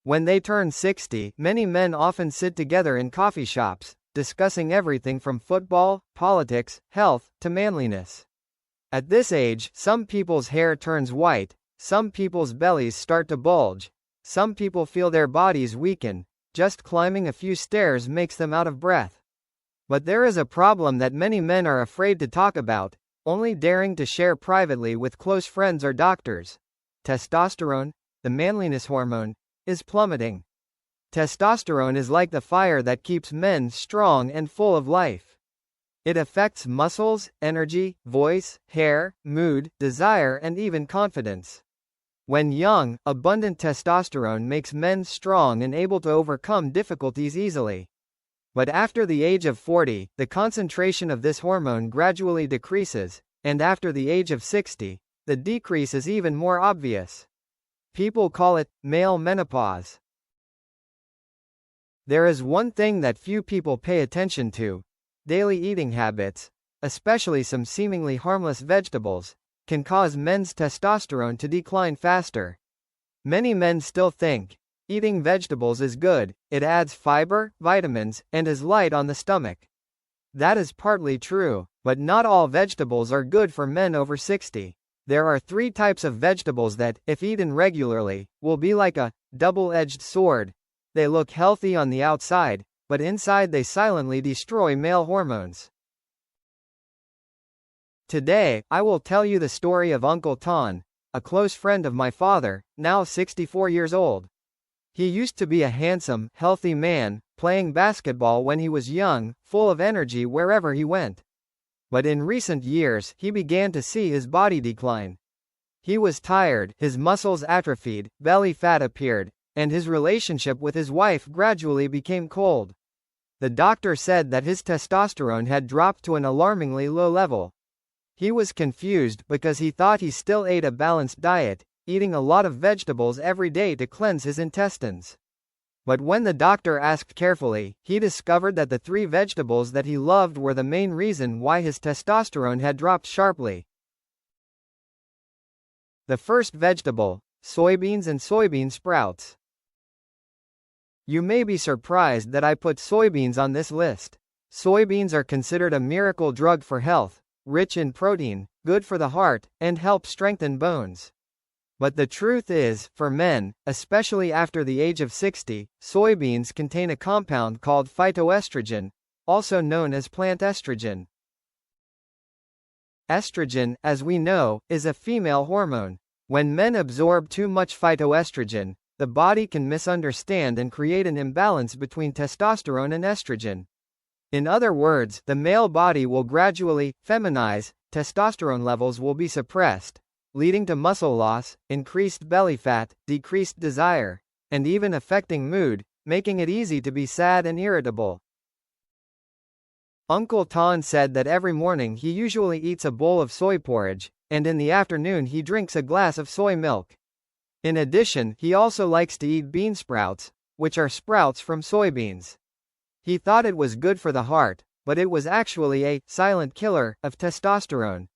When they turn 60, many men often sit together in coffee shops, discussing everything from football, politics, health, to manliness. At this age, some people's hair turns white, some people's bellies start to bulge, some people feel their bodies weaken, just climbing a few stairs makes them out of breath. But there is a problem that many men are afraid to talk about, only daring to share privately with close friends or doctors. Testosterone, the manliness hormone, is plummeting. Testosterone is like the fire that keeps men strong and full of life. It affects muscles, energy, voice, hair, mood, desire, and even confidence. When young, abundant testosterone makes men strong and able to overcome difficulties easily. But after the age of 40, the concentration of this hormone gradually decreases, and after the age of 60, the decrease is even more obvious. People call it male menopause. There is one thing that few people pay attention to: daily eating habits, especially some seemingly harmless vegetables, can cause men's testosterone to decline faster. Many men still think eating vegetables is good, it adds fiber, vitamins, and is light on the stomach. That is partly true, but not all vegetables are good for men over 60. There are 3 types of vegetables that, if eaten regularly, will be like a double-edged sword. They look healthy on the outside, but inside they silently destroy male hormones. Today, I will tell you the story of Uncle Ton, a close friend of my father, now 64 years old. He used to be a handsome, healthy man, playing basketball when he was young, full of energy wherever he went. But in recent years, he began to see his body decline. He was tired, his muscles atrophied, belly fat appeared, and his relationship with his wife gradually became cold. The doctor said that his testosterone had dropped to an alarmingly low level. He was confused because he thought he still ate a balanced diet, eating a lot of vegetables every day to cleanse his intestines. But when the doctor asked carefully, he discovered that the 3 vegetables that he loved were the main reason why his testosterone had dropped sharply. The first vegetable: soybeans and soybean sprouts. You may be surprised that I put soybeans on this list. Soybeans are considered a miracle drug for health, rich in protein, good for the heart, and help strengthen bones. But the truth is, for men, especially after the age of 60, soybeans contain a compound called phytoestrogen, also known as plant estrogen. Estrogen, as we know, is a female hormone. When men absorb too much phytoestrogen, the body can misunderstand and create an imbalance between testosterone and estrogen. In other words, the male body will gradually feminize, testosterone levels will be suppressed, leading to muscle loss, increased belly fat, decreased desire, and even affecting mood, making it easy to be sad and irritable. Uncle Ton said that every morning he usually eats a bowl of soy porridge, and in the afternoon he drinks a glass of soy milk. In addition, he also likes to eat bean sprouts, which are sprouts from soybeans. He thought it was good for the heart, but it was actually a silent killer of testosterone.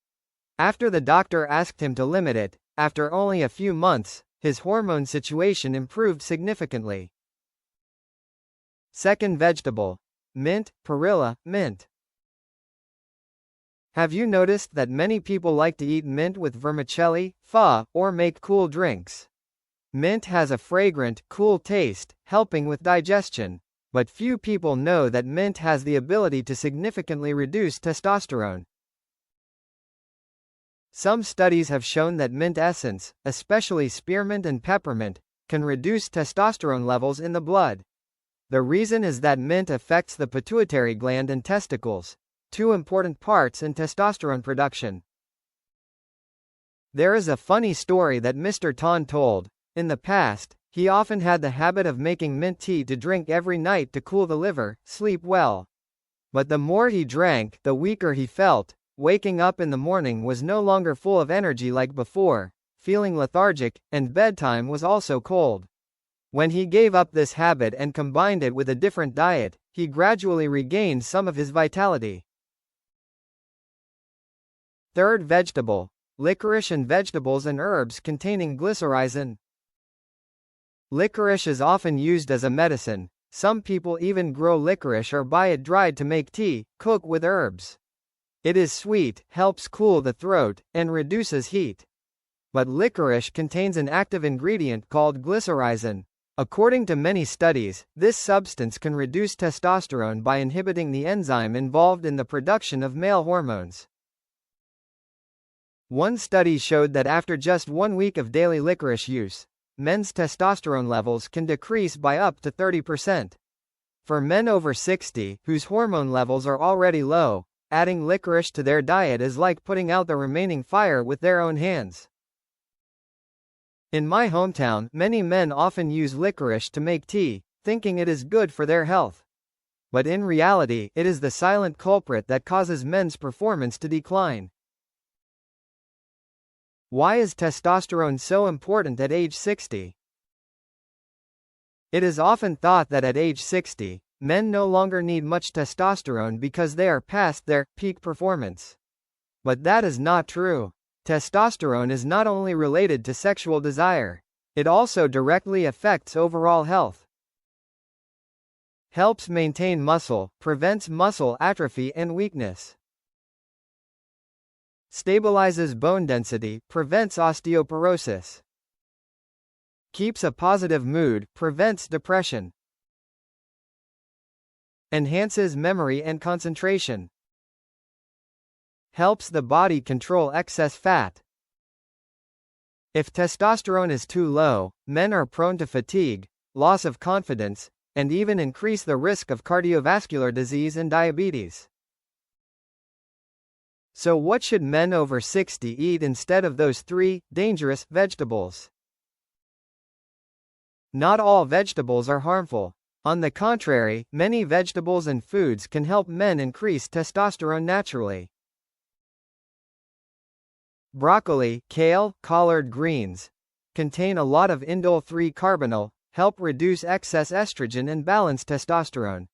After the doctor asked him to limit it, after only a few months, his hormone situation improved significantly. Second vegetable: mint, perilla, mint. Have you noticed that many people like to eat mint with vermicelli, pho, or make cool drinks? Mint has a fragrant, cool taste, helping with digestion. But few people know that mint has the ability to significantly reduce testosterone. Some studies have shown that mint essence, especially spearmint and peppermint, can reduce testosterone levels in the blood. The reason is that mint affects the pituitary gland and testicles, 2 important parts in testosterone production. There is a funny story that Mr. Ton told. In the past, he often had the habit of making mint tea to drink every night to cool the liver, sleep well. But the more he drank, the weaker he felt. Waking up in the morning was no longer full of energy like before, feeling lethargic, and bedtime was also cold. When he gave up this habit and combined it with a different diet, he gradually regained some of his vitality. Third vegetable: licorice and vegetables and herbs containing glycyrrhizin. Licorice is often used as a medicine. Some people even grow licorice or buy it dried to make tea, cook with herbs. It is sweet, helps cool the throat, and reduces heat. But licorice contains an active ingredient called glycyrrhizin. According to many studies, this substance can reduce testosterone by inhibiting the enzyme involved in the production of male hormones. One study showed that after just 1 week of daily licorice use, men's testosterone levels can decrease by up to 30%. For men over 60, whose hormone levels are already low, adding licorice to their diet is like putting out the remaining fire with their own hands. In my hometown, many men often use licorice to make tea, thinking it is good for their health. But in reality, it is the silent culprit that causes men's performance to decline. Why is testosterone so important at age 60? It is often thought that at age 60, men no longer need much testosterone because they are past their peak performance. But that is not true. Testosterone is not only related to sexual desire, it also directly affects overall health. Helps maintain muscle, prevents muscle atrophy and weakness. Stabilizes bone density, prevents osteoporosis. Keeps a positive mood, prevents depression. Enhances memory and concentration. Helps the body control excess fat. If testosterone is too low, men are prone to fatigue, loss of confidence, and even increase the risk of cardiovascular disease and diabetes. So what should men over 60 eat instead of those 3 dangerous vegetables? Not all vegetables are harmful. On the contrary, many vegetables and foods can help men increase testosterone naturally. Broccoli, kale, collard greens contain a lot of indole-3 carbonyl, help reduce excess estrogen and balance testosterone.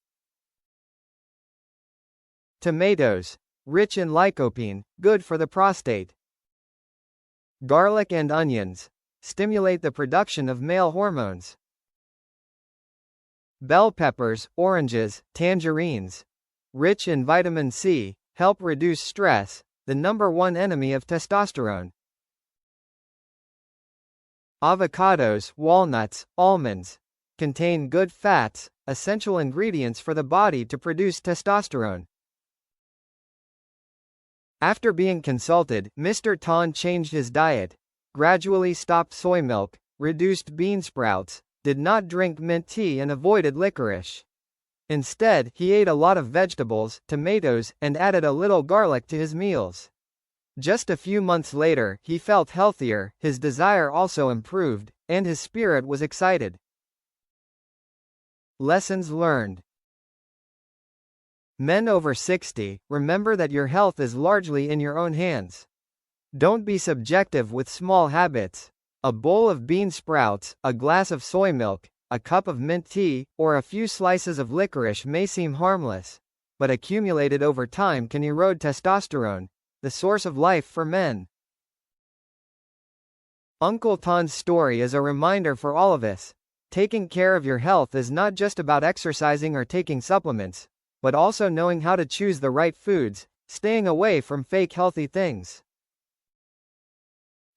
Tomatoes, rich in lycopene, good for the prostate. Garlic and onions stimulate the production of male hormones. Bell peppers, oranges, tangerines, rich in vitamin C, help reduce stress, the #1 enemy of testosterone. Avocados, walnuts, almonds contain good fats, essential ingredients for the body to produce testosterone. After being consulted, Mr. Tan changed his diet, gradually stopped soy milk, reduced bean sprouts, did not drink mint tea and avoided licorice. Instead, he ate a lot of vegetables, tomatoes, and added a little garlic to his meals. Just a few months later, he felt healthier, his desire also improved, and his spirit was excited. Lessons learned. Men over 60, remember that your health is largely in your own hands. Don't be subjective with small habits. A bowl of bean sprouts, a glass of soy milk, a cup of mint tea, or a few slices of licorice may seem harmless, but accumulated over time can erode testosterone, the source of life for men. Uncle Tan's story is a reminder for all of us. Taking care of your health is not just about exercising or taking supplements, but also knowing how to choose the right foods, staying away from fake healthy things.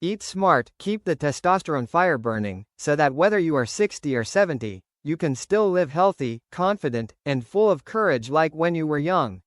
Eat smart, keep the testosterone fire burning, so that whether you are 60 or 70, you can still live healthy, confident, and full of courage like when you were young.